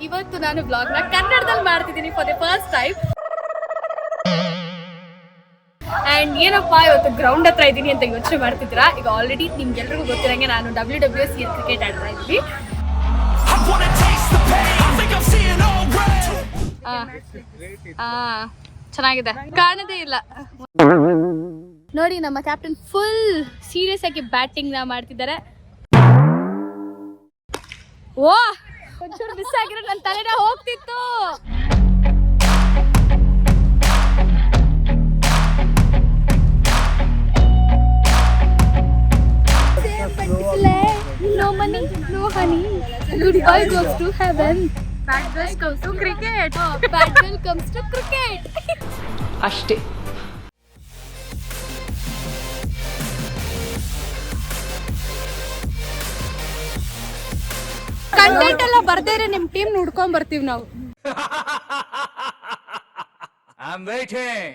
ಇವತ್ತು ನಾನು ಬ್ಲಾಗ್ನ ಕನ್ನಡದಲ್ಲಿ ಮಾಡ್ತಿದ್ದೀನಿ for the first time. And ಏನಪ್ಪ ಇವತ್ತು ಗ್ರೌಂಡ್ ಹತ್ರ ಇದ್ದೀನಿ ಅಂತ ಯೋಚನೆ ಮಾಡ್ತಿದ್ದೀರಾ. ಈಗ ಆಲ್ರೆಡಿ ನಿಮ್ಗೆಲ್ರಿಗೂ ಗೊತ್ತಿರಂಗೆ ನಾನು WWS ಕ್ರಿಕೆಟ್ ಆಡ್ತಾ ಇದ್ವಿ. ಚೆನ್ನಾಗಿದೆ, ಕಾಣದೇ ಇಲ್ಲ ನೋಡಿ. ನಮ್ಮ ಕ್ಯಾಪ್ಟನ್ ಫುಲ್ ಸೀರಿಯಸ್ ಆಗಿ ಬ್ಯಾಟಿಂಗ್ ನ ಮಾಡ್ತಿದ್ದಾರೆ. ಓ ಒಂಚೂರು ಮಿಸ್ ಆಗಿರೋ ನನ್ನ ತಲೆನ ಹೋಗ್ತಿತ್ತು. No money, no honey. Good boy goes to heaven. Bad girl comes to cricket. Bad girl comes to cricket. ಅಷ್ಟೇ. ಕಂಟೆಂಟ್ ಎಲ್ಲ ಬರ್ದೇ ಇದ್ರೆ ನಿಮ್ ಟೀಮ್ ನೋಡ್ಕೊಂಡ್ ಬರ್ತೀವಿ ನಾವು. I'm waiting.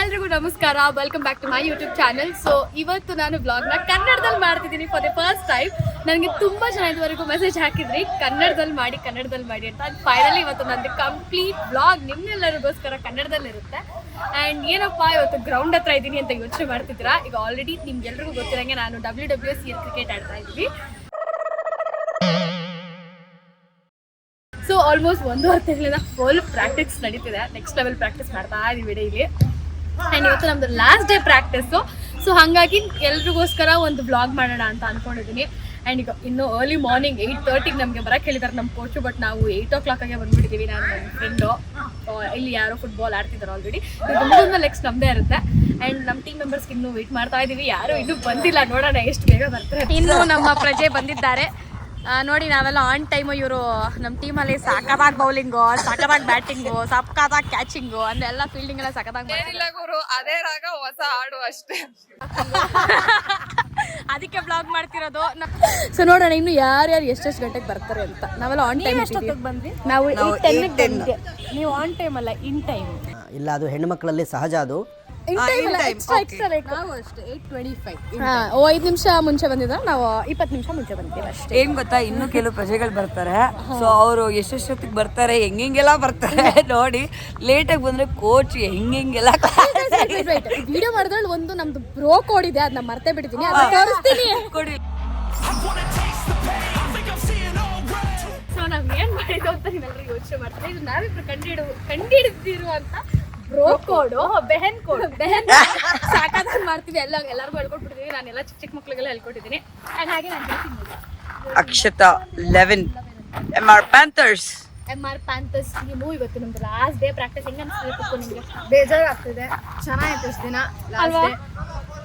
ಎಲ್ರಿಗೂ ನಮಸ್ಕಾರ, welcome back to my YouTube channel. So ಇವತ್ತು ನಾನು ಬ್ಲಾಗ್ನ ಕನ್ನಡದಲ್ಲಿ ಮಾಡ್ತಿದ್ದೀನಿ ಫಾರ್ ದ ಫಸ್ಟ್ ಟೈಮ್. ನನಗೆ ತುಂಬ ಜನ ಇದುವರೆಗೂ ಮೆಸೇಜ್ ಹಾಕಿದ್ರಿ ಕನ್ನಡದಲ್ಲಿ ಮಾಡಿ ಅಂತ. ಅದು ಫೈನಲಿ ಇವತ್ತು ನಂದು ಕಂಪ್ಲೀಟ್ ಬ್ಲಾಗ್ ನಿಮ್ಮೆಲ್ಲರಿಗೋಸ್ಕರ ಕನ್ನಡದಲ್ಲಿರುತ್ತೆ. ಆ್ಯಂಡ್ ಏನಪ್ಪ ಇವತ್ತು ಗ್ರೌಂಡ್ ಹತ್ರ ಇದ್ದೀನಿ ಅಂತ ಯೋಚನೆ ಮಾಡ್ತಿದ್ದೀರಾ. ಈಗ ಆಲ್ರೆಡಿ ನಿಮ್ಗೆಲ್ರಿಗೂ ಗೊತ್ತಿರಂಗೆ ನಾನು WWS ಕ್ರಿಕೆಟ್ ಆಡ್ತಾ ಇದ್ವಿ. ಸೊ ಆಲ್ಮೋಸ್ಟ್ 1.5 ತಿಂಗಳಿಂದ ಫುಲ್ ಪ್ರಾಕ್ಟೀಸ್ ನಡೀತಿದೆ. ನೆಕ್ಸ್ಟ್ ಲೆವೆಲ್ ಪ್ರಾಕ್ಟೀಸ್ ಮಾಡ್ತಾ ಇದ್ದೀವಿ ಡೈಲಿ. ಆ್ಯಂಡ್ ಇವತ್ತು ನಮ್ಮದು ಲಾಸ್ಟ್ ಡೇ ಪ್ರಾಕ್ಟೀಸು. ಸೊ ಹಾಗಾಗಿ ಎಲ್ರಿಗೋಸ್ಕರ ಒಂದು ವ್ಲಾಗ್ ಮಾಡೋಣ ಅಂತ ಅಂದ್ಕೊಂಡಿದ್ದೀನಿ. ಆ್ಯಂಡ್ ಈಗ ಇನ್ನೂ ಅರ್ಲಿ ಮಾರ್ನಿಂಗ್ 8:30ಗೆ ನಮಗೆ ಬರೋಕ್ಕೆ ಹೇಳಿದ್ದಾರೆ ನಮ್ಮ ಕೋಚು. ಬಟ್ ನಾವು 8 o'clockಗೆ ಬಂದುಬಿಟ್ಟಿದ್ದೀವಿ. ನಾನು ನನ್ನ ಫ್ರೆಂಡು ಇಲ್ಲಿ ಯಾರೋ ಫುಟ್ಬಾಲ್ ಆಡ್ತಿದ್ದಾರೆ ಆಲ್ರೆಡಿ. ಇದು ಮುಗಿದ್ಮೇಲೆ ನೆಕ್ಸ್ಟ್ ನಮ್ಮದೇ ಇರುತ್ತೆ. ಆ್ಯಂಡ್ ನಮ್ಮ ಟೀಮ್ ಮೆಂಬರ್ಸ್ಗೆ ಇನ್ನೂ ವೆಯ್ಟ್ ಮಾಡ್ತಾ ಇದ್ದೀವಿ. ಯಾರೂ ಇನ್ನೂ ಬಂದಿಲ್ಲ, ನೋಡೋಣ ಎಷ್ಟು ಬೇಗ ಬರ್ತಾರೆ. ಇನ್ನೂ ನಮ್ಮ ಪ್ರಜೆ ಬಂದಿದ್ದಾರೆ ನೋಡಿ. ನಾವೆಲ್ಲ ಆನ್ ಟೈಮು. ಇವರು ನಮ್ಮ ಟೀಮಲ್ಲಿ ಸಖತ್ತಾಗಿ ಬೌಲಿಂಗು, ಸಖತ್ತಾಗಿ ಬ್ಯಾಟಿಂಗು, ಸಖತ್ತಾಗಿ ಕ್ಯಾಚಿಂಗು ಅಂದ್ರೆ ಎಲ್ಲ ಫೀಲ್ಡಿಂಗ್ ಎಲ್ಲ ಸಖತ್ತಾಗಿ ಏನಿಲ್ಲ ಗುರು, ಅದೇ ರಾಗ ಹೊಸ ಹಾಡು ಅಷ್ಟೇ. ಅದಕ್ಕೆ ಬ್ಲಾಗ್ ಮಾಡ್ತಿರೋದು. ಸೊ ನೋಡೋಣ ಇನ್ನು ಯಾರ್ಯಾರು ಎಷ್ಟೆಷ್ಟು ಗಂಟೆಗೆ ಬರ್ತಾರೆ ಅಂತ. ನಾವೆಲ್ಲ ಆನ್ ಟೈಮ್ ಎಷ್ಟೊತ್ತಿಗೆ ಬಂದ್ವಿ? ನಾವು 8:10. ನೀವು ಆನ್ ಟೈಮ್ ಅಲ್ಲ, ಇನ್ ಟೈಮ್. ಇಲ್ಲ, ಅದು ಹೆಣ್ಣು ಮಕ್ಕಳಲ್ಲಿ ಸಹಜ. ಅದು ನಾವು ಅಷ್ಟೇ 8:25. 5 ನಿಮಿಷ ಮುಂಚೆ ಬಂದಿದ್ದ, ನಾವು 20 ನಿಮಿಷ ಮುಂಚೆ ಬಂದಿದ್ದೀವಿ ಅಷ್ಟೇ. ಏನ್ ಗೊತ್ತಾ, ಇನ್ನು ಕೆಲವು ಪ್ರಜೆಗಳು ಬರ್ತಾರೆ. ಸೊ ಅವರು ಎಷ್ಟೆಷ್ಟೊತ್ತಿಗೆ ಬರ್ತಾರೆ, ಹೆಂಗೆಲ್ಲ ಬರ್ತಾರೆ ನೋಡಿ. ಲೇಟಾಗಿ ಬಂದ್ರೆ ಕೋಚ್ ಹೆಂಗೆಲ್ಲ ವಿಡಿಯೋ ಮಾಡಿದ್ರಲ್ಲಿ ಒಂದು ನಮ್ದು ಬ್ರೋ ಕೋಡ್ ಇದೆ, ಅದನ್ನ ಮರ್ತೇ ಬಿಟ್ಟಿದ್ದೀನಿ, ಅದನ್ನ ತೋರಿಸ್ತೀನಿ. ಸೊ ನಾವ್ ಏನ್ ಮಾಡಿದ್ವು ಅಂತ ನೀವೆಲ್ಲರೂ ಯೋಚನೆ ಮಾಡ್ತಾರೆ. ಇದು ನಾವಿಬ್ರು ಕಂಡಿಡಿದಿರುವಂತ ಬ್ರೋ ಕೋಡು, ಬೆಹನ್ ಸಾಕಾದಾಗ ಮಾಡ್ತೀವಿ. ಎಲ್ಲರಿಗೂ ಹೇಳ್ಕೊಟ್ಬಿಟ್ಟಿದೀವಿ. ನಾನೆಲ್ಲ ಚಿಕ್ಕ ಮಕ್ಳಿಗೆಲ್ಲ ಹೇಳ್ಕೊಟ್ಟಿದ್ದೀನಿ. ಅಂಡ್ ಹಾಗೆ ನಾನು ಹೇಳ್ತೀನಿ, ಅಕ್ಷತಾ 11 MR Panthers. ನೀವು ಇವತ್ತು ನಮ್ದು ಲಾಸ್ಟ್ ಡೇ ಪ್ರಾಕ್ಟೀಸ್. ಹೆಂಗ ಅನ್ಸ್ತಿದೆ ನಿಮ್ಗೆ? ಬೇಜಾರಾಗ್ತಿದೆ. ಚೆನ್ನಾಗಿತ್ತು ಇಷ್ಟು ದಿನ ಅಲ್ವಾ?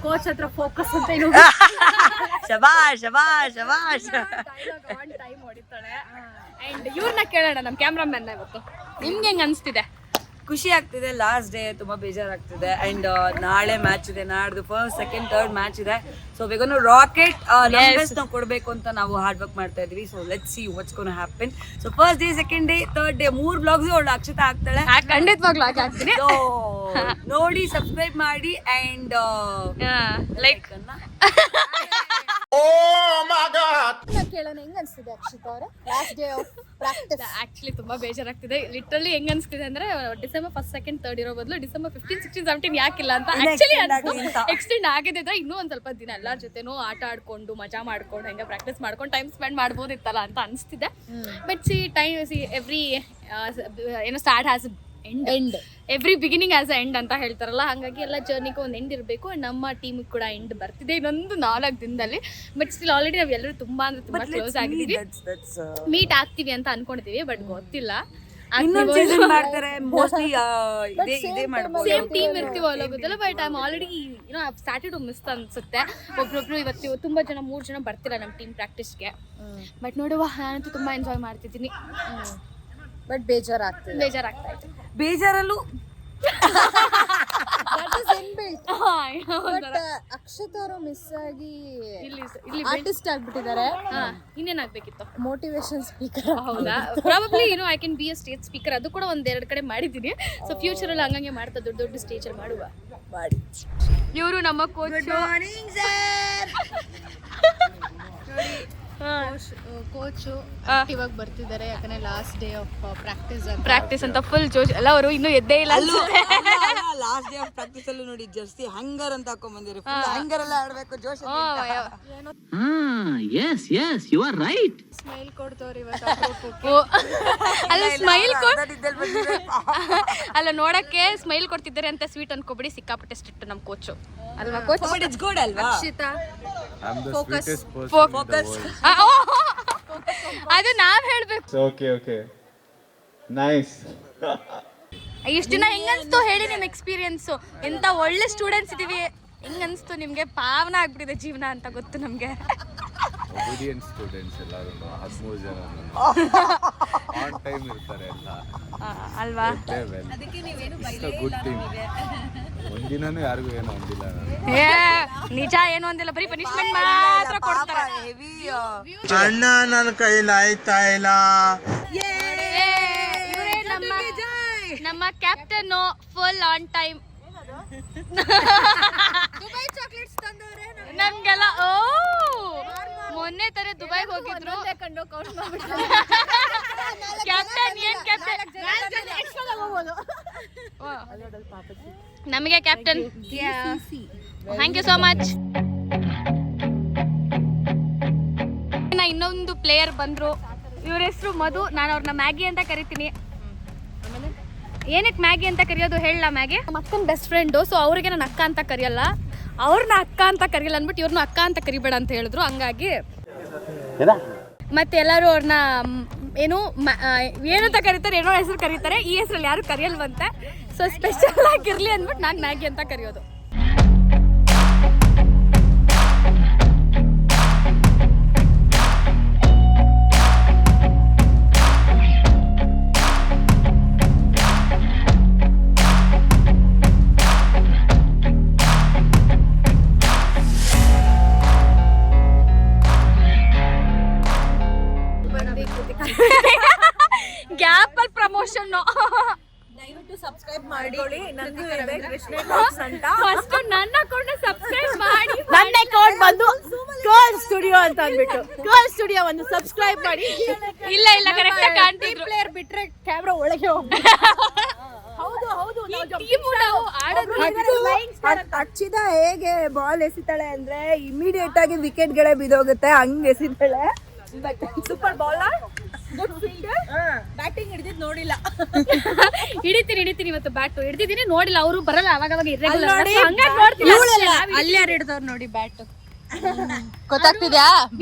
ಕೋಚ್ ಹತ್ರ ಫೋಕಸ್ ಅಂತ ಶಬಾಷ್ ಶಬಾಷ್ ಶಬಾಷ್. On time ಹೊಡಿತಾಳೆ. ಅಂಡ್ ಇವ್ರನ್ನ ಕೇಳೋಣ, ನಮ್ಮ ಕ್ಯಾಮ್ರಾಮನ್. ಇವತ್ತು ನಿಮ್ಗೆ ಹೆಂಗ್ ಅನ್ಸ್ತಿದೆ? ಖುಷಿ ಆಗ್ತಿದೆ. ಲಾಸ್ಟ್ ಡೇ ತುಂಬಾ ಬೇಜಾರಾಗ್ತಿದೆ. ಅಂಡ್ ನಾಳೆ ಮ್ಯಾಚ್ ಇದೆ, ನಾಡ್ದು ಫಸ್ಟ್ ಸೆಕೆಂಡ್ ಥರ್ಡ್ ಮ್ಯಾಚ್ ಇದೆ. ಸೊ ಬೇಗ ರಾಕೆಟ್ ನಂಬರ್ಸ್ ನಾವು ಕೊಡಬೇಕು ಅಂತ ನಾವು ಹಾರ್ಡ್ ವರ್ಕ್ ಮಾಡ್ತಾ ಇದೀವಿ. So let's see what's gonna happen. So first day, second day, third day 3 blogs ಅವಳು ಅಕ್ಷತಾ ಆಗ್ತಾಳೆ. ಖಂಡಿತವಾಗ್ಲೂ ಆಗ್ತೀನಿ. ಸೊ ನೋಡಿ, ಸಬ್ಸ್ಕ್ರೈಬ್ ಮಾಡಿ ಅಂಡ್ ಲೈಕ್ ಅನ್ನ. ಕೇಳೋಣ, ಹೆಂಗ್ ಅನ್ಸ್ತಿದೆ ಅಕ್ಷಿತಾ ಅವರೇ last day of practice? Actually ತುಂಬಾ ಬೇಜಾರಾಗ್ತಿದೆ. ಲಿಟರಲಿ ಹೆಂಗ್ ಅನ್ಸ್ತಿದೆ ಅಂದ್ರೆ, ಡಿಸೆಂಬರ್ 1st, 2nd, 3rd ಇರೋ ಬದಲು ಡಿಸೆಂಬರ್ 15, 16, 17 ಯಾಕಿಲ್ಲ ಅಂತ ಆಕ್ಚುಲಿ ಎಕ್ಸ್ಟೆಂಡ್ ಆಗಿದ್ರೆ ಇನ್ನೂ ಒಂದ್ ಸ್ವಲ್ಪ ದಿನ ಎಲ್ಲರ ಜೊತೆನೂ ಆಟ ಆಡ್ಕೊಂಡು ಮಜಾ ಮಾಡ್ಕೊಂಡು ಹೆಂಗ ಪ್ರಾಕ್ಟೀಸ್ ಮಾಡ್ಕೊಂಡು ಟೈಮ್ ಸ್ಪೆಂಡ್ ಮಾಡ್ಬೋದಿತ್ತಲ್ಲ ಅಂತ ಅನಿಸ್ತಿದೆ. But every start has end, every beginning as end ಅಂತ ಹೇಳ್ತಾರಲ್ಲ. ಹಾಗಾಗಿ ಎಲ್ಲ ಜರ್ನಿಗೂ ಒಂದು ಎಂಡ್ ಇರಬೇಕು. ನಮ್ಮ ಟೀಮ್ ಕೂಡ ಎಂಡ್ ಬರ್ತಿದೆ ಇನ್ನೊಂದು 4 ದಿನದಲ್ಲಿ. ಬಟ್ ಸ್ಟಿಲ್ ಆಲ್ರೆಡಿ ನಾವು ಎಲ್ಲರೂ ತುಂಬಾ ಅಂದ್ರೆ ತುಂಬಾ ಕ್ಲೋಸ್ ಆಗಿದ್ದೀವಿ. ಮೀಟ್ ಆಗ್ತೀವಿ ಅಂತ ಅನ್ಕೊಂಡಿದೀವಿ, ಬಟ್ ಗೊತ್ತಿಲ್ಲ. ಸೇಮ್ ಟೀಮ್ ಇರ್ತೀವಲ್ಲ ಗೊತ್ತಿಲ್ಲ. But I am already started to miss ಅನ್ಸುತ್ತೆ. ಒಬ್ರೊಬ್ರು ಇವತ್ತು ತುಂಬಾ ಜನ 3 ಜನ ಬರ್ತಿಲ್ಲ ನಮ್ಮ ಟೀಮ್ ಪ್ರಾಕ್ಟೀಸ್ಗೆ. ಬಟ್ ನೋಡುವ, ನಾನಂತೂ ತುಂಬಾ ಎಂಜಾಯ್ ಮಾಡ್ತಿದ್ದೀನಿ. ಬಟ್ ಬೇಜಾರಾಗ್ತಾ ಇದೆ. ಬೇಜಾರಾಗ್ತಾ ಇದೆ. ಬೇಜಾರಲ್ಲೂ ಬಟ್ ಅಕ್ಷಿತ್ ಅವರು ಮಿಸ್ ಆಗಿ ಇಲ್ಲಿ ಆರ್ಟಿಸ್ಟ್ ಆಗ್ಬಿಟ್ಟಿದ್ದಾರೆ. ಇನ್ನೇನಾಗಬೇಕಿತ್ತು? Motivation speaker. ಹೌದಾ? Probably I can be a stage speaker. ಅದು ಕೂಡ ಒಂದೆರಡು ಕಡೆ ಮಾಡಿದ್ದೀನಿ. ಸೊ ಫ್ಯೂಚರಲ್ಲಿ ಹಂಗಂಗೆ ಮಾಡ್ತಾ ದೊಡ್ಡ ದೊಡ್ಡ ಸ್ಟೇಜಲ್ಲಿ ಮಾಡುವ. ಇವರು ನಮ್ಮ ಕೋಚ್. ಕೋಚು ಇವಾಗ ಬರ್ತಿದ್ದಾರೆ, ಯಾಕಂದ್ರೆ ಲಾಸ್ಟ್ ಡೇ ಆಫ್ ಪ್ರಾಕ್ಟೀಸ್ ಅಂತ ಫುಲ್ ಜೋಶ್ ಎಲ್ಲ. ಅವರು ಇನ್ನೂ ಎದ್ದೇ ಇಲ್ಲ. ಲಾಸ್ಟ್ ಡೇ ಆಫ್ ಪ್ರಾಕ್ಟೀಸ್ ಅಲ್ಲೂ ನೋಡಿ ಜರ್ಸಿ ಹ್ಯಾಂಗರ್ ಅಂತ ಹಾಕೊಂಡ್ ಬಂದಿರಿ. ಹ್ಯಾಂಗರ್ ಎಲ್ಲ ಆಡ್ಬೇಕು ಜೋಶ್. ಸ್ಮೈಲ್ ಕೊಡ್ತವ್ರಿ ಅಲ್ಲ ಸ್ಮೈಲ್ ಅಲ್ಲ ನೋಡಕ್ಕೆ ಸ್ಮೈಲ್ ಕೊಡ್ತಿದ್ದಾರೆ ಅಂತ ಸ್ವೀಟ್ ಅನ್ಕೋಬಿಡಿ. ಸಿಕ್ಕಾಪಟ್ಟೆ ಸ್ಟ್ರಿಕ್ಟ್ ನಮ್ಮ ಕೋಚು ಅಲ್ವಾ ಕೋಚ್? ಇಟ್ಸ್ ಗುಡ್ ಅಲ್ವಾ? ಅಕ್ಷಿತಾ ಫೋಕಸ್. ಅದು ನಾವ್ ಹೇಳ್ಬೇಕು. Okay. Nice. ಇಷ್ಟ ದಿನ ಹೆಂಗನ್ಸ್ತು ಹೇಳಿ ನಿಮ್ ಎಕ್ಸ್ಪೀರಿಯನ್ಸ್? ಎಂತ ಒಳ್ಳೆ ಸ್ಟೂಡೆಂಟ್ಸ್ ಇದೀವಿ. ಹೆಂಗನ್ಸ್ತು ನಿಮ್ಗೆ? ಪಾವನ ಆಗ್ಬಿಟ್ಟಿದೆ ಜೀವನ ಅಂತ ಗೊತ್ತು ನಮ್ಗೆ. Obedient students ಎಲ್ಲರೂ 13 ಜನ ಆನ್ ಟೈಮ್ ಇರ್ತಾರೆ ಎಲ್ಲ ಅಲ್ವಾ? ಅದಕ್ಕೆ ನೀವೇನು ಗುಡ್ ಟೀಮ್. ಒಂದಿನನೂ ಯಾರಿಗೂ ಏನು ಅಂದಿಲ್ಲ ನಾನು. ಏ ನಿಜ ಏನು ಅಂದಿಲ್ಲ, ಬರೀ ಪನಿಷ್ಮೆಂಟ್ ಮಾತ್ರ ಕೊಡ್ತಾರೆ. ಹೆವಿ ಅಣ್ಣ ನನ್ನ ಕೈಲಾಯ್ತಾ ಇಲ್ಲ. ಇವರೇ ನಮ್ಮ captain, full on time. Dubai chocolates ತಂದವ್ರೆ ನಮ್ಗೆಲ್ಲ. ಓ ಮೊನ್ನೆ ತಾರೆ ದುಬೈಗೆ ಹೋಗಿದ್ರು. ಕ್ಯಾಪ್ಟನ್ ಏನ್ ಕ್ಯಾಪ್ಟನ್ ನಮಗೆ captain. Thank you so much. ಇನ್ನೊಂದು ಪ್ಲೇಯರ್ ಬಂದ್ರು. ಇವ್ರ ಹೆಸರು ಮಧು. ನಾನು ಅವ್ರನ್ನ ಮ್ಯಾಗಿ ಅಂತ ಕರಿತೀನಿ. ಏನಕ್ಕೆ ಮ್ಯಾಗಿ ಅಂತ ಕರೆಯೋದು ಹೇಳಲ್ಲ? ಮ್ಯಾಗಿ ನಮ್ಮ ಅಕ್ಕನ ಬೆಸ್ಟ್ ಫ್ರೆಂಡು. ಸೊ ಅವ್ರಿಗೆ ನಾನು ಅಕ್ಕ ಅಂತ ಕರೆಯಲ್ಲ, ಅವ್ರನ್ನ ಅಕ್ಕ ಅಂತ ಕರಿಯಲ್ಲ ಅಂದ್ಬಿಟ್ಟು ಇವ್ರನ್ನ ಅಕ್ಕ ಅಂತ ಕರಿಬೇಡ ಅಂತ ಹೇಳಿದ್ರು. ಹಂಗಾಗಿ ಮತ್ತೆ ಎಲ್ಲರೂ ಅವ್ರನ್ನ ಏನಂತ ಕರೀತಾರೆ, ಏನೋ ಹೆಸರು ಕರೀತಾರೆ. ಈ ಹೆಸರಲ್ಲಿ ಯಾರು ಕರೆಯಲ್ವಂತೆ. ಸೊ ಸ್ಪೆಷಲ್ ಆಗಿರ್ಲಿ ಅಂದ್ಬಿಟ್ಟು ನಾನು ಮ್ಯಾಗಿ ಅಂತ ಕರೆಯೋದು. ಗ್ಯಾಪ್ ಅಲ್ಲಿ ಪ್ರಮೋಷನ್. ದಯವಿಟ್ಟು ಸಬ್ಸ್ಕ್ರೈಬ್ ಮಾಡಿ. ಫಸ್ಟ್ ನನ್ನ ಅಕೌಂಟ್ ಸಬ್ಸ್ಕ್ರೈಬ್ ಮಾಡಿ. ನನ್ನ ಅಕೌಂಟ್ ಬಂದು ಗರ್ಲ್ ಸ್ಟುಡಿಯೋ ಅಂತ ಅಂದ್ಬಿಟ್ಟು ಗರ್ಲ್ ಸ್ಟುಡಿಯೋ ಒಂದು ಸಬ್ಸ್ಕ್ರೈಬ್ ಮಾಡಿ. ಇಲ್ಲ ಕರೆಕ್ಟ್ ಆಗಿ ಕಾಣ್ತಿದ್ರು. ಪ್ಲೇಯರ್ ಬಿಟ್ರೆ ಕ್ಯಾಮ್ರಾ ಒಳಗೆ ಹೋಗ್ಬೇಕು. ಹೌದು ಅಕ್ಷಿತ ಹೇಗೆ ಬಾಲ್ ಎಸಿತಾಳೆ ಅಂದ್ರೆ ಇಮಿಡಿಯೇಟ್ ಆಗಿ ವಿಕೆಟ್ ಗಳೇ ಬಿದ್ದೋಗುತ್ತೆ, ಹಂಗ್ ಎಸಿತಾಳೆ. Super bowler, good fielder. Batting ಹಿಡಿದಿದ್ ನೋಡಿಲ್ಲ. ಹಿಡಿತೀನಿ ಇವತ್ತು ಬ್ಯಾಟ್ ಹಿಡಿದಿದ್ದೀನಿ, ನೋಡಿಲ್ಲ. ಅವರು ಬರಲ್ಲ ಅವಾಗ ಅಲ್ಲಿ ಯಾರು ಹಿಡಿದವ್ರು ನೋಡಿ ಬ್ಯಾಟ್. ಗೊತ್ತಾಗ್ತಿದ್ಯಾ?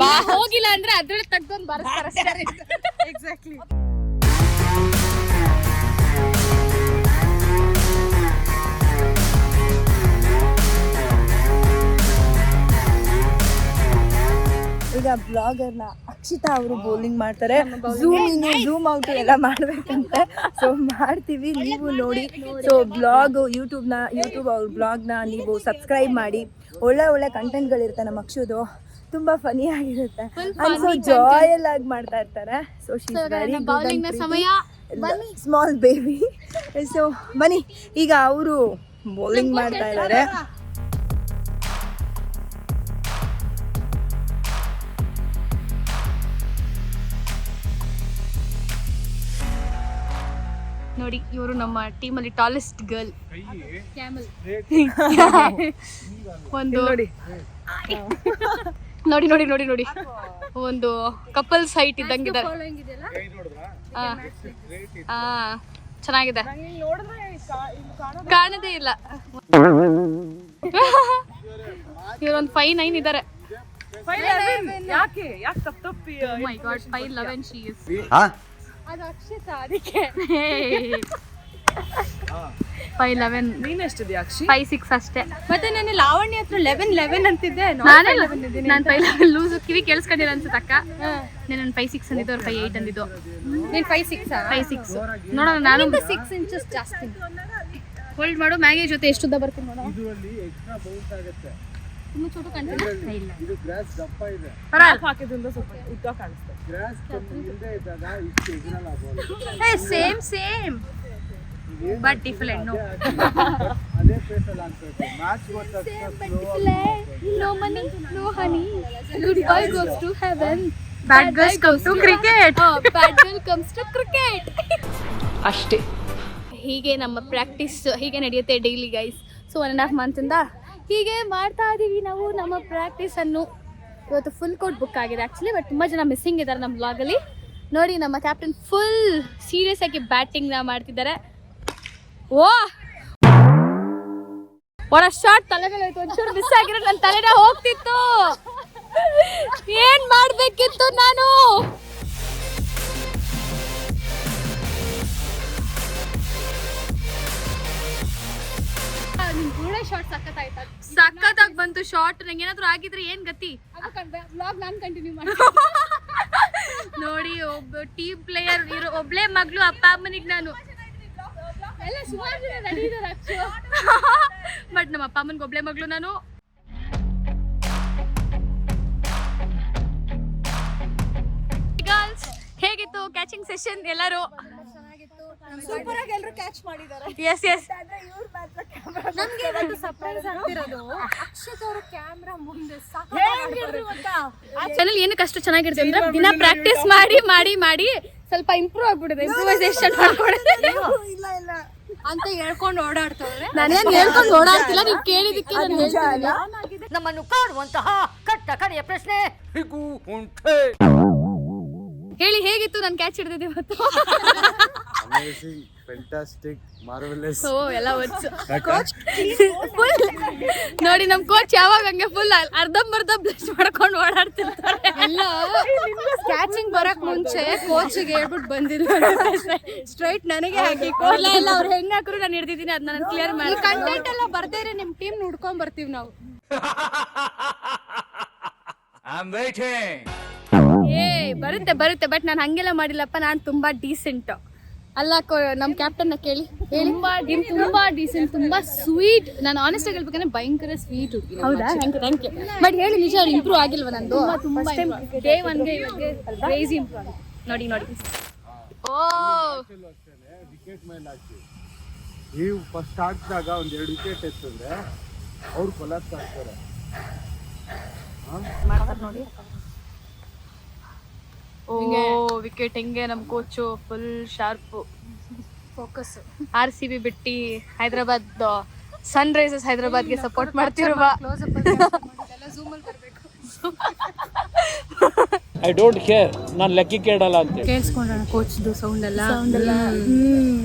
ಹೋಗಿಲ್ಲ ಅಂದ್ರೆ ಅದ್ರಲ್ಲಿ ತೆಗ್ದೊಂದು ಬರ್ತಾರೆ. ಎಕ್ಸಾಕ್ಟ್ಲಿ. ಈಗ ಬ್ಲಾಗರ್ನ ಅಕ್ಷಿತಾ ಅವರು ಬೌಲಿಂಗ್ ಮಾಡ್ತಾರೆ. ಝೂಮ್ ಇನ್ ಝೂಮ್ ಔಟ್ ಎಲ್ಲ ಮಾಡ್ಬೇಕಂತೆ. ಸೊ ಮಾಡ್ತೀವಿ, ನೀವು ನೋಡಿ. ಸೊ ಯೂಟ್ಯೂಬ್ ಅವ್ರ ಬ್ಲಾಗ್ನ ನೀವು ಸಬ್ಸ್ಕ್ರೈಬ್ ಮಾಡಿ. ಒಳ್ಳೆ ಕಂಟೆಂಟ್ಗಳಿರುತ್ತೆ ನಮ್ಮ ಅಕ್ಷುದು. ತುಂಬಾ ಫನಿ ಆಗಿರುತ್ತೆ. ಸೊ ಜಾಯಲ್ ಆಗಿ ಮಾಡ್ತಾ ಇರ್ತಾರೆ. So small baby. ಸೊ ಬನ್ನಿ, ಈಗ ಅವರು ಬೌಲಿಂಗ್ ಮಾಡ್ತಾ ಇದ್ದಾರೆ. ನೋಡಿ, ಇವರು ನಮ್ಮ ಟೀಮಲ್ಲಿ ಟಾಲೆಸ್ಟ್ ಗರ್ಲ್. ಒಂದು ನೋಡಿ ಒಂದು ಕಪಲ್ಸ್ ಹೈಟ್ ಇದ್ದಂಗಿದೆ. ಚೆನ್ನಾಗಿದೆ. ಕಾಣದೇ ಇಲ್ಲ. ಇವರೊಂದು 5'9" ಇದ್ದಾರೆ. 5'11" she is. ಅದು ಅಕ್ಷಿತಾ, ಅದಕ್ಕೆ 5'11". ನೀನ್ ಎಷ್ಟಿದ್ಯಾ ಅಕ್ಷಿ? 5'6" ಅಷ್ಟೇ. ಮತ್ತೆ ನಾನು ಲಾವಣ್ಯ ಹತ್ರ 11 ಅಂತಿದ್ದೆ. ನಾನು 5'11" ಲೂಸ್ ಕಿವಿ ಕೇಳಿಸ್ಕೊಂಡಿಲ್ಲ ಅನ್ಸುತ್ತೆ ಅಕ್ಕ. ನಾನು 5'6" ಅಂದಿದ್ದು, ಅವ್ರು 5'8" ಅಂದಿದ್ದು. ನೀನ್ 5'6" 5'6". ನೋಡೋಣ, ನಾನು 6 inches ಜಾಸ್ತಿ. ಹೋಲ್ಡ್ ಮಾಡು. ಮ್ಯಾಗಿ ಜೊತೆ ಎಷ್ಟು ಉದ್ದ ಬರ್ತೀನಿ ನೋಡೋ. ಇನ್ನು ಚೋಟು ಕಾಣ್ತಿಲ್ಲ. ಇದು ಗ್ರಾಸ್ ದಪ್ಪ ಇದೆ. ಹಾಕಿದ್ರಿಂದ ಸ್ವಲ್ಪ ಉದ್ದ ಕಾಣಿಸ್ತದೆ. ಗ್ರಾಸ್ ಹಿಂದೆ ಇದ್ದಾಗ ಇಷ್ಟು ಎಗರಲ್ಲ ball. Same but different. No ಅದೇ ಪ್ಲೇಸ್ ಅಲ್ಲಿ ಆಗ್ತದೆ. Match no money no honey, good boy goes to heaven, bad girl comes to cricket. Bad girl comes to cricket. ಅಷ್ಟೇ. ಹೀಗೆ ನಮ್ಮ ಪ್ರಾಕ್ಟೀಸ್ ಹೀಗೆ ನಡೆಯುತ್ತೆ ಡೈಲಿ ಗೈಸ್. ಸೊ 1.5 ಮಂತಿಂದ ಹೀಗೆ ಮಾಡ್ತಾ ಇದ್ದೀವಿ ನಾವು ನಮ್ಮ ಪ್ರಾಕ್ಟೀಸನ್ನು. ಇವತ್ತು ಫುಲ್ ಕೋರ್ಟ್ ಬುಕ್ ಆಗಿದೆ ಆ್ಯಕ್ಚುಲಿ, ಬಟ್ ತುಂಬ ಜನ ಮಿಸ್ಸಿಂಗ್ ಇದ್ದಾರೆ ನಮ್ಮ ಬ್ಲಾಗಲ್ಲಿ. ನೋಡಿ ನಮ್ಮ ಕ್ಯಾಪ್ಟನ್ ಫುಲ್ ಸೀರಿಯಸ್ ಆಗಿ ಬ್ಯಾಟಿಂಗ್ನ ಮಾಡ್ತಿದ್ದಾರೆ. ಓ ಒಳ ಶಾರ್ಟ್ ತಲೆ ಮೇಲೆ ಹೋಯ್ತು. ಒಂಚೂರು ಮಿಸ್ ಆಗಿರೋ ನನ್ನ ತಲೆನ ಹೋಗ್ತಿತ್ತು. ಏನ್ ಮಾಡ್ಬೇಕಿತ್ತು ನಾನು? ಸಖತ್ತಾಗಿ ಬಂತು ಶಾರ್ಟ್. ನಂಗೆ ಏನಾದ್ರು ಆಗಿದ್ರೆ ಏನ್ ಗತಿ? ಬ್ಲಾಗ್ ನಾನು ಕಂಟಿನ್ಯೂ ಮಾಡಿ. ನೋಡಿ ಒಬ್ಬ ಟೀಮ್ ಪ್ಲೇಯರ್ ಇರೋ ಒಬ್ಳೆ ಮಗಳು ಅಪ್ಪ ಅಮ್ಮನಿಗೆ ನಾನು ಎಲ್ಲ ಸುಮಾರು ಜನ ರೆಡಿ ಇದ್ದಾರೆ ಬಟ್ ನಮ್ಮ ಅಪ್ಪ ಅಮ್ಮನಿಗೆ ಒಬ್ಳೆ ಮಗಳು ನಾನು. ಹೇಗಿತ್ತು ಕ್ಯಾಚಿಂಗ್ ಸೆಷನ್? ಎಲ್ಲರೂ ಸೂಪರ್ ಆಗಿ ಎಲ್ಲರೂ ಕ್ಯಾಚ್ ಮಾಡಿದ್ದಾರೆ. Yes yes. ನಮಗೆ ಒಂದು ಸರ್ಪ್ರೈಸ್ ಆಗ್ತಿರೋದು ಅಕ್ಷಿತ್ ಅವರ ಕ್ಯಾಮೆರಾ ಮುಂದೆ ಚಾನೆಲ್ ಏನಕ್ಕೆ ಅಷ್ಟು ಚೆನ್ನಾಗಿರುತ್ತೆ ಅಂದ್ರೆ ದಿನ ಪ್ರಾಕ್ಟೀಸ್ ಮಾಡಿ ಮಾಡಿ ಮಾಡಿ ಸ್ವಲ್ಪ ಇಂಪ್ರೂವ್ ಆಗ್ಬಿಟ್ಟಿದೆ. ಇಂಪ್ರೂವೈಸೇಷನ್ ಮಾಡ್ಕೊಡಿದೆ. ಇಲ್ಲ ಇಲ್ಲ ಅಂತ ಹೇಳ್ಕೊಂಡು ಓಡಾಡ್ತಾರೆ. ನಾನೇನು ಹೇಳ್ಕೊಂಡು ಓಡಾಡ್ತಿಲ್ಲ, ನೀವು ಕೇಳಿದಕ್ಕೆ ನಾನು ಹೇಳ್ತಿಲ್ಲ. ನಮ್ಮನ್ನು ಕಾಡುವಂತಹ ಕಟ್ಟ ಕಡೆಯ ಪ್ರಶ್ನೆ ಹೇಳಿ, ಹೇಗಿತ್ತು ನಾನು ಕ್ಯಾಚ್ ಹಿಡಿದಿದ್ದೆ ಇವತ್ತು? Amazing, fantastic, marvellous. ಓ ಎಲ್ಲ ಒಚ್ಚು ಫುಲ್. ನೋಡಿ ನಮ್ಮ ಕೋಚ್ ಯಾವಾಗ ಹಂಗೆ ಫುಲ್ ಅರ್ಧಂಬರ್ಧ ಬ್ಲಶ್ ಮಾಡ್ಕೊಂಡು ಓಡಾಡ್ತಿರ್ತಾರೆ. ಎಲ್ಲ ಕ್ಯಾಚಿಂಗ್ ಬರಕ್ ಮುಂಚೆ ಕೋಚಿಗೆ ಹೇಳ್ಬಿಟ್ಟು ಬಂದಿಲ್ಲ. ಸ್ಟ್ರೈಟ್ ನನಗೆ ಹಾಕಿ ಇಲ್ಲ ಇಲ್ಲ, ಅವ್ರು ಹೆಂಗ್ ಹಾಕ್ರು ನಾನು ಹಿಡ್ದಿದ್ದೀನಿ, ಅದನ್ನ ನಾನು ಕ್ಲಿಯರ್ ಮಾಡಿ. ಕಂಟೆಂಟ್ ಎಲ್ಲ ಬರ್ದೇರೆ ನಿಮ್ ಟೀಮ್ ನೋಡ್ಕೊಂಡ್ ಬರ್ತೀವಿ ನಾವು. I'm waiting. ಏ ಬರುತ್ತೆ ಬರುತ್ತೆ, ಬಟ್ ನಾನು ಹಂಗೆಲ್ಲ ಮಾಡಿಲ್ಲಪ್ಪ. ನಾನು ತುಂಬಾ ಡೀಸೆಂಟ್ ಅಲ್ಲ. ನಮ್ಮ ಕ್ಯಾಪ್ಟನ್ನ ಕೇಳಿ ಹೇಳಿ. ತುಂಬಾ ಡೀಸೆಂಟ್, ತುಂಬಾ ಸ್ವೀಟ್. ನಾನು ಆನೆಸ್ಟ್ ಆಗಿ ಹೇಳ್ಬೇಕಂದ್ರೆ ಭಯಂಕರ ಸ್ವೀಟ್ ಹುಡುಗಿ. ಹೌದಾ? Thank you. ಬಟ್ ಹೇಳಿ ನಿಜ, ಇಂಪ್ರೂವ್ ಆಗಿಲ್ವಾ ನಂದು? ತುಂಬಾ ಡೇ ಒನ್ಗೆ ಕ್ರೇಜಿ ಇಂಪ್ರೂವ್. ನೋಡಿ ನೋಡಿ. ಓ ವಿಕೆಟ್ ಮೇಲೆ ಹಾಕಿ ನೀವು ಫಸ್ಟ್ ಹಾಕಿದಾಗ ಒಂದ್ 2 ವಿಕೆಟ್ ಎತ್ತಿದ್ರೆ ಅವ್ರು ಕೊಲಾಪ್ಸ್ ಆಗ್ತಾರೆ. ನೋಡಿ. ಓ ವಿಕೆಟ್ ಹೆಂಗೆ ನಮ್ಮ coach full sharp focus. RCB ಬಿಟ್ಟು ಹೈದರಾಬಾದ್ ಸನ್ ರೈಸರ್ಸ್ ಹೈದರಾಬಾದ್ಗೆ ಸಪೋರ್ಟ್ ಮಾಡ್ತಿರುವ ಐ ಡೋಂಟ್ ಕೇರ್, ನಾನು ಲೆಕ್ಕಿ ಕೇಳಲ್ಲ ಅಂತ ಕೇಳಿಸ್ಕೊಂಡೋಣ ಕೋಚ್ದು ಸೌಂಡ್ ಎಲ್ಲ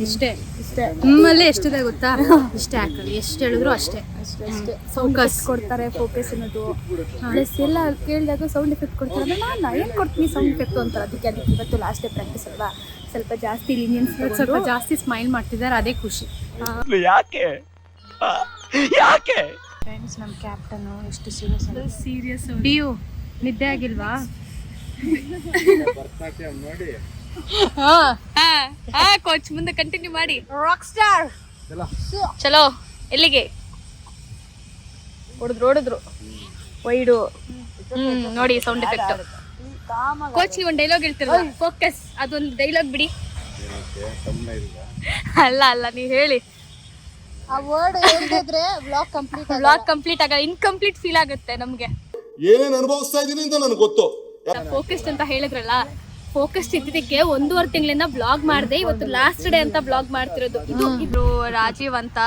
ಇಷ್ಟೇ ನಿಮ್ಮಲ್ಲೇ ಎಷ್ಟಿದೆ ಗೊತ್ತಾ? ಇಷ್ಟೇ ಹಾಕಲ್ಲ, ಎಷ್ಟು ಹೇಳಿದ್ರು ಅಷ್ಟೇ ಫೋಕಸ್ ಕೊಡ್ತಾರೆ. ಫೋಕಸ್ ಅನ್ನೋದು ಪ್ಲಸ್ ಎಲ್ಲ ಕೇಳಿದಾಗ ಸೌಂಡ್ ಎಫೆಕ್ಟ್ ಕೊಡ್ತಾರೆ. ನಾನು ಏನು ಕೊಡ್ತೀನಿ ಸೌಂಡ್ ಎಫೆಕ್ಟ್ ಅಂತಾರೆ. ಅದಕ್ಕೆ ಇವತ್ತು ಲಾಸ್ಟ್ ಡೇ ಪ್ರಾಕ್ಟೀಸ್ ಅಲ್ವಾ, ಸ್ವಲ್ಪ ಜಾಸ್ತಿ ಲಿನಿಯನ್ಸ್, ಸ್ವಲ್ಪ ಜಾಸ್ತಿ ಸ್ಮೈಲ್ ಮಾಡ್ತಿದ್ದಾರೆ, ಅದೇ ಖುಷಿ. ಯಾಕೆ ಯಾಕೆ ಫ್ರೆಂಡ್ಸ್, ನಮ್ಮ ಕ್ಯಾಪ್ಟನ್ ಎಷ್ಟು ಸೀರಿಯಸ್. ಡಿಯು ನಿದ್ದೆ ಆಗಿಲ್ವಾ? ಭರತನಾಟ್ಯಂ ನೋಡಿ. ಕೋಚ್ ಮುಂದೆ ಕಂಟಿನ್ಯೂ ಮಾಡಿ. ರಾಕ್ ಸ್ಟಾರ್ ಚಲೋ. ಎಲ್ಲಿಗೆ ಹೊಡೆದ್ರು ವೈಡು. ನೋಡಿ ಸೌಂಡ್ ಎಫೆಕ್ಟ್. ಕೋಚ್ ನೀವು ಒಂದು ಡೈಲಾಗ್ ಹೇಳ್ತಿರಲ್ಲ, ಫೋಕಸ್, ಅದೊಂದು ಡೈಲಾಗ್ ಬಿಡಿ. ಅಲ್ಲ ಅಲ್ಲ, ನೀವು ಹೇಳಿ. ಆ ವರ್ಡ್ ಹೇಳಿದ್ರೆ ಬ್ಲಾಗ್ ಕಂಪ್ಲೀಟ್ ಆಗಲ್ಲ, ಇನ್ಕಂಪ್ಲೀಟ್ ಫೀಲ್ ಆಗುತ್ತೆ ನಮ್ಗೆ. ಏನೇನು ಅನುಭವಿಸ್ತಾ ಇದೀನಿ ಅಂತ ನನಗೆ ಗೊತ್ತು. ಫೋಕಸ್ಡ್ ಅಂತ ಹೇಳಿದ್ರಲ್ಲ, ಫೋಕಸ್ಡ್ ಇದ್ದಿದ್ದಕ್ಕೆ 1.5 ತಿಂಗಳಿಂದ ಬ್ಲಾಗ್ ಮಾಡಿದೆ. ಇವತ್ತು ಲಾಸ್ಟ್ ಡೇ ಅಂತ ಬ್ಲಾಗ್ ಮಾಡ್ತಿರೋದು. ಇದು ರಾಜೀವ್ ಅಂತ,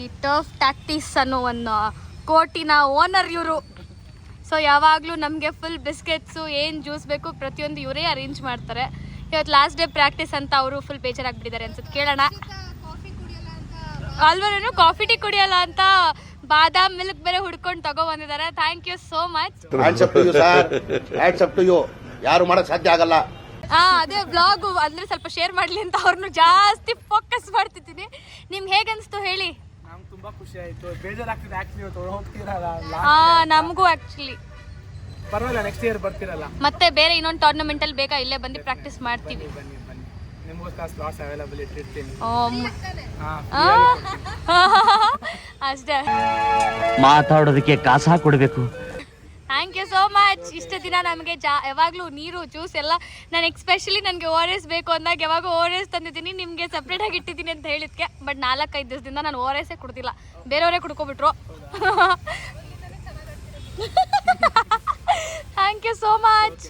ಈ ಟಫ್ ಟ್ಯಾಕ್ಟಿಕ್ಸ್ ಅನ್ನೋ ಒಂದು ಕೋಟಿನ ಓನರ್ ಇವರು. ಸೊ ಯಾವಾಗಲೂ ನಮಗೆ ಫುಲ್ ಬಿಸ್ಕೆಟ್ಸು ಏನು ಜ್ಯೂಸ್ ಬೇಕು ಪ್ರತಿಯೊಂದು ಇವರೇ ಅರೇಂಜ್ ಮಾಡ್ತಾರೆ. ಇವತ್ತು ಲಾಸ್ಟ್ ಡೇ ಪ್ರಾಕ್ಟೀಸ್ ಅಂತ ಅವರು ಫುಲ್ ಬೇಜಾರಾಗ್ಬಿಟ್ಟಿದ್ದಾರೆ ಅನ್ಸುತ್ತೆ. ಕೇಳೋಣ. ಅಲ್ವರೇನು ಕಾಫಿ ಟೀ ಕುಡಿಯಲ್ಲ ಅಂತ ಬಾದಾಮ್ ಮಿಲ್ಕ್ ಬೇರೆ ಹುಡ್ಕೊಂಡು ತಗೋ ಬಂದಿದ್ದಾರೆ. Thank you so much. ಯಾರು ಮಾಡಕ್ ಸಾಧ್ಯ ಆಗಲ್ಲ. ಅದೇ ಬ್ಲಾಗ್ ಅಂದ್ರೆ ಸ್ವಲ್ಪ ಶೇರ್ ಮಾಡ್ಲಿ ಅಂತ ಅವ್ರನ್ನು ಜಾಸ್ತಿ ಫೋಕಸ್ ಮಾಡ್ತಿದ್ದೀನಿ. ನಿಮ್ಗೆ ಹೇಗೆ ಅನಿಸ್ತು ಹೇಳಿ? ನಮ್ಗೆ ತುಂಬಾ ಖುಷಿ ಆಯ್ತು. ಬೇಜಾರಾಗ್ತಿದೆ ಆಕ್ಚುಲಿ, ಇವತ್ತು ಹೋಗ್ತಿರಲ್ಲ. ನಮಗೂ ಆಕ್ಚುಲಿ. ಪರವಾಗಿಲ್ಲ, ನೆಕ್ಸ್ಟ್ ಇಯರ್ ಬರ್ತಿರಲ್ಲ. ಮತ್ತೆ ಬೇರೆ ಇನ್ನೊಂದು ಟೂರ್ನಮೆಂಟ್ ಅಲ್ಲಿ ಬೇಕಾ ಇಲ್ಲೇ ಬಂದು ಪ್ರಾಕ್ಟೀಸ್ ಮಾಡ್ತೀವಿ. ನಿಮಗೋಸ್ಕರ ಸ್ಲಾಟ್ಸ್ ಅವೈಲಬಲ್ ಇಟ್ಟಿರ್ತೀನಿ. ಅಷ್ಟೇ. ಮಾತಾಡೋದಕ್ಕೆ ಕಾಸು ಕೊಡಬೇಕು. Thank you so much. ಇಷ್ಟು ದಿನ ನಮಗೆ ಯಾವಾಗಲೂ ನೀರು ಜ್ಯೂಸ್ ಎಲ್ಲ ನಾನು ಎಕ್ಸ್ಪೆಷಲಿ ನನಗೆ ORS ಬೇಕು ಅಂದಾಗ ಯಾವಾಗ ORS ತಂದಿದ್ದೀನಿ, ನಿಮಗೆ ಸಪ್ರೇಟಾಗಿ ಇಟ್ಟಿದ್ದೀನಿ ಅಂತ ಹೇಳಿದ್ಕೆ. ಬಟ್ 4-5 ದಿವಸದಿಂದ ನಾನು ORS ಕೊಡ್ತಿಲ್ಲ, ಬೇರೆಯವರೇ ಕುಡ್ಕೊಬಿಟ್ರು. Thank you so much.